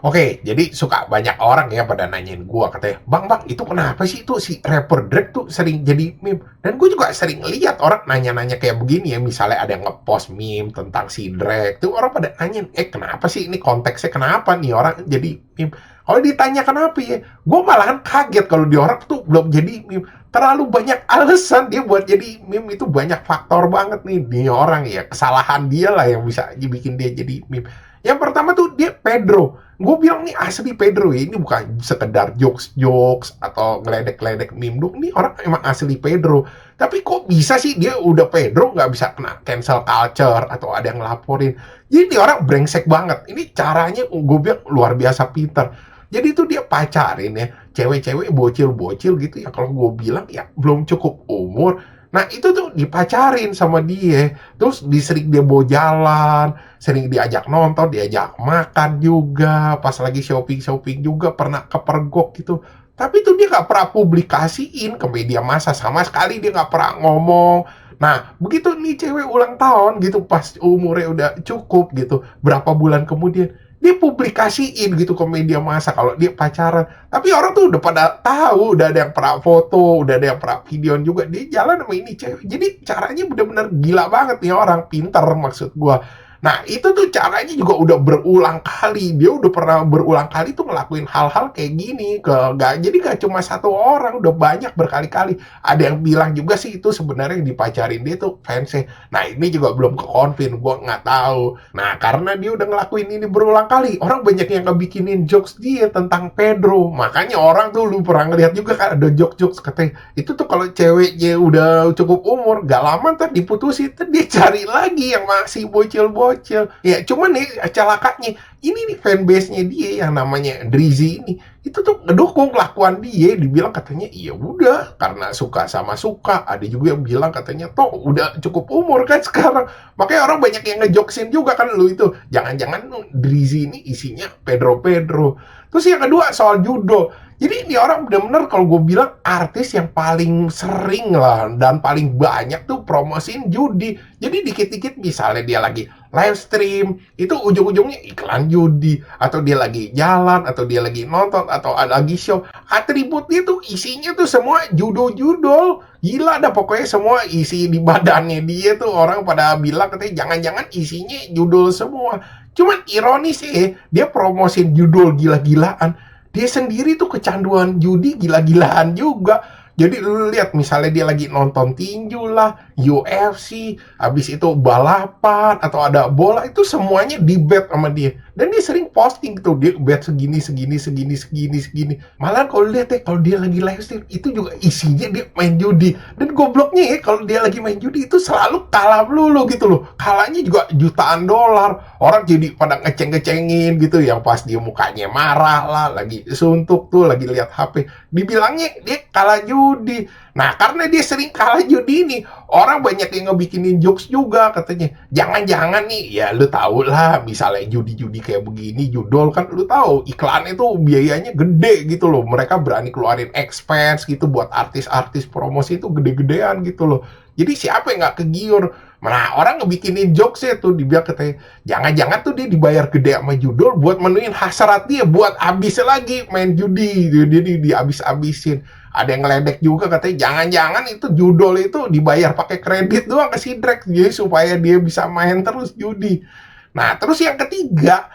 Oke, jadi suka banyak orang ya pada nanyain gua katanya, "Bang, itu kenapa sih tuh si rapper Drake tuh sering jadi meme?" Dan gue juga sering lihat orang nanya-nanya kayak begini ya, misalnya ada yang ngepost meme tentang si Drake, tuh orang pada nanyain, kenapa sih ini konteksnya kenapa nih orang jadi meme?" Kalau ditanya kenapa ya, gue malahan kaget kalau di orang tuh belum jadi meme. Terlalu banyak alasan dia buat jadi meme, itu banyak faktor banget nih orang ya, kesalahan dia lah yang bisa dibikin dia jadi meme. Yang pertama tuh dia Pedro. Gue bilang nih asli Pedro ya, ini bukan sekedar jokes-jokes atau ngeledek-ledek meme dong, ini orang emang asli Pedro. Tapi kok bisa sih dia udah Pedro nggak bisa kena cancel culture atau ada yang ngelaporin. Jadi orang brengsek banget. Ini caranya gue bilang luar biasa pinter. Jadi itu dia pacarin ya, cewek-cewek bocil-bocil gitu ya, kalau gue bilang ya belum cukup umur. Nah itu tuh dipacarin sama dia, terus disering dia bawa jalan, sering diajak nonton, diajak makan juga, pas lagi shopping-shopping juga pernah kepergok gitu. Tapi itu dia nggak pernah publikasiin ke media massa, sama sekali dia nggak pernah ngomong. Nah, begitu nih cewek ulang tahun gitu, pas umurnya udah cukup gitu, berapa bulan kemudian, dia publikasiin gitu ke media massa kalau dia pacaran. Tapi orang tuh udah pada tahu, udah ada yang pernah foto, udah ada yang pernah videoan juga, dia jalan sama ini cewek. Jadi caranya bener-bener gila banget nih orang, pinter maksud gua. Nah, itu tuh caranya juga udah berulang kali. Dia udah pernah berulang kali tuh ngelakuin hal-hal kayak gini ke jadi gak cuma satu orang, udah banyak berkali-kali. Ada yang bilang juga sih itu sebenarnya yang dipacarin dia tuh fansnya. Nah, ini juga belum ke-confirm, gua nggak tahu. Nah, karena dia udah ngelakuin ini berulang kali, orang banyak yang ngebikinin jokes dia tentang Pedro. Makanya orang tuh lu pernah ngeliat juga kan ada jokes-jokes katanya, itu tuh kalau ceweknya udah cukup umur, gak lama ntar diputusin, ntar dia cari lagi yang masih bocil-bocil. Ya cuman nih celakanya, ini nih fanbase-nya dia yang namanya Drizzy ini, itu tuh ngedukung kelakuan dia, dibilang katanya iya udah karena suka sama suka. Ada juga yang bilang katanya toh udah cukup umur kan sekarang, makanya orang banyak yang ngejoksin juga kan, lu itu jangan-jangan Drizzy ini isinya Pedro. Terus yang kedua soal judul, jadi ini orang bener-bener kalau gue bilang artis yang paling sering lah dan paling banyak tuh promosiin judi. Jadi dikit-dikit misalnya dia lagi live stream, itu ujung-ujungnya iklan judi. Atau dia lagi jalan, atau dia lagi nonton, atau ada lagi show. Atributnya tuh isinya tuh semua judul-judul. Gila dah pokoknya semua isi di badannya dia tuh orang pada bilang katanya jangan-jangan isinya judul semua. Cuman ironis sih, dia promosiin judul gila-gilaan, dia sendiri tuh kecanduan judi gila-gilaan juga. Jadi lu lihat misalnya dia lagi nonton tinju lah, UFC, habis itu balapan atau ada bola, itu semuanya di bet sama dia. Dan dia sering posting tuh, dia bet segini. Malah kalau lihat ya, kalau dia lagi live stream itu juga isinya dia main judi. Dan gobloknya ya, kalau dia lagi main judi itu selalu kalah melulu gitu loh. Kalahnya juga jutaan dolar. Orang jadi pada ngeceng-ngecengin gitu, yang pas dia mukanya marah lah, lagi suntuk tuh, lagi lihat HP, dibilangnya dia kalah judi. Nah, karena dia sering kalah judi ini, orang banyak yang ngebikinin jokes juga katanya. Jangan-jangan nih, ya lu tau lah, misalnya judi-judi kayak begini, judul kan lu tahu iklannya tuh biayanya gede gitu loh. Mereka berani keluarin expense gitu buat artis-artis promosi itu gede-gedean gitu loh. Jadi siapa yang nggak kegiur? Nah, orang ngebikinin jokesnya tuh, dibilang katanya, jangan-jangan tuh dia dibayar gede sama judul buat menuhin hasrat dia, buat abis lagi main judi. Dia diabis-abisin. Ada yang ngeledek juga katanya, jangan-jangan itu judul itu dibayar pakai kredit doang ke si Drake, jadi supaya dia bisa main terus judi. Nah, terus yang ketiga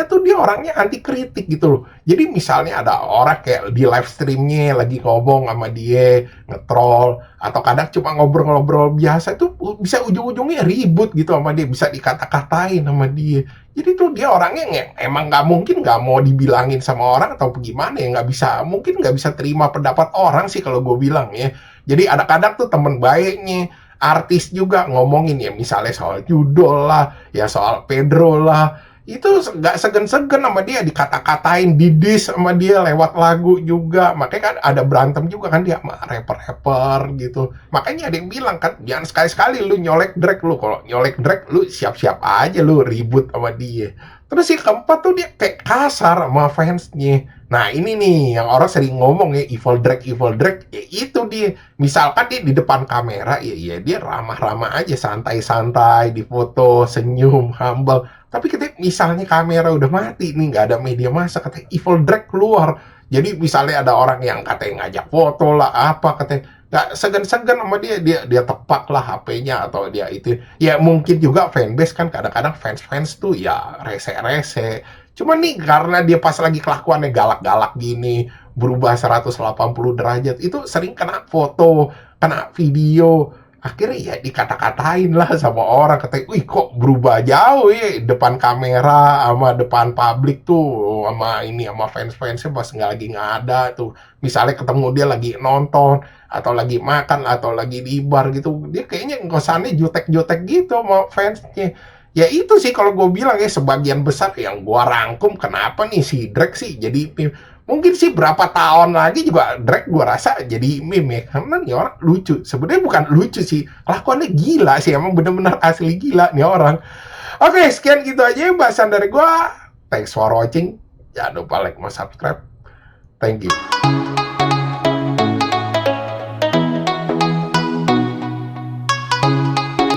tuh dia orangnya anti kritik gitu loh. Jadi misalnya ada orang kayak di live streamnya lagi ngomong sama dia, ngetrol, atau kadang cuma ngobrol-ngobrol biasa, itu bisa ujung-ujungnya ribut gitu sama dia, bisa dikata-katain sama dia. Jadi tuh dia orangnya emang nggak mungkin nggak mau dibilangin sama orang atau gimana ya, nggak bisa, mungkin nggak bisa terima pendapat orang sih kalau gue bilang ya. Jadi ada kadang tuh temen baiknya artis juga ngomongin ya, misalnya soal judul lah, ya soal Pedro lah, itu nggak segan-segan sama dia, dikata-katain, didis sama dia lewat lagu juga. Makanya kan ada berantem juga kan dia sama rapper-rapper gitu. Makanya ada yang bilang kan, jangan sekali-sekali lu nyolek Drake. Lu kalau nyolek Drake, lu siap-siap aja lu ribut sama dia. Terus yang keempat tuh dia kayak kasar sama fansnya. Nah ini nih yang orang sering ngomong ya, evil Drake, ya itu dia. Misalkan dia di depan kamera, ya dia ramah-ramah aja, santai-santai, di foto, senyum, humble. Tapi ketika misalnya kamera udah mati nih, nggak ada media massa, katanya evil Drake keluar. Jadi misalnya ada orang yang katanya ngajak foto lah, apa katanya, nggak segan-segan sama dia tepak lah HP-nya atau dia itu. Ya mungkin juga fanbase kan kadang-kadang fans-fans tuh ya rese-rese. Cuman nih karena dia pas lagi kelakuannya galak-galak gini, berubah 180 derajat, itu sering kena foto, kena video. Akhirnya ya dikata-katain lah sama orang, katanya, wih kok berubah jauh ya depan kamera sama depan publik tuh, sama ini sama fans-fansnya pas nggak ada tuh. Misalnya ketemu dia lagi nonton atau lagi makan atau lagi di bar gitu, dia kayaknya kesannya jutek-jutek gitu sama fansnya. Ya itu sih kalau gue bilang ya, sebagian besar yang gue rangkum kenapa nih si Drake sih jadi meme. Mungkin sih berapa tahun lagi juga Drake gue rasa jadi meme ya, karena nih orang lucu. Sebenarnya bukan lucu sih, kelakuannya gila sih, emang bener-bener asli gila nih orang. Oke, sekian gitu aja bahasan dari gue. Thanks for watching. Jangan lupa like, subscribe. Thank you.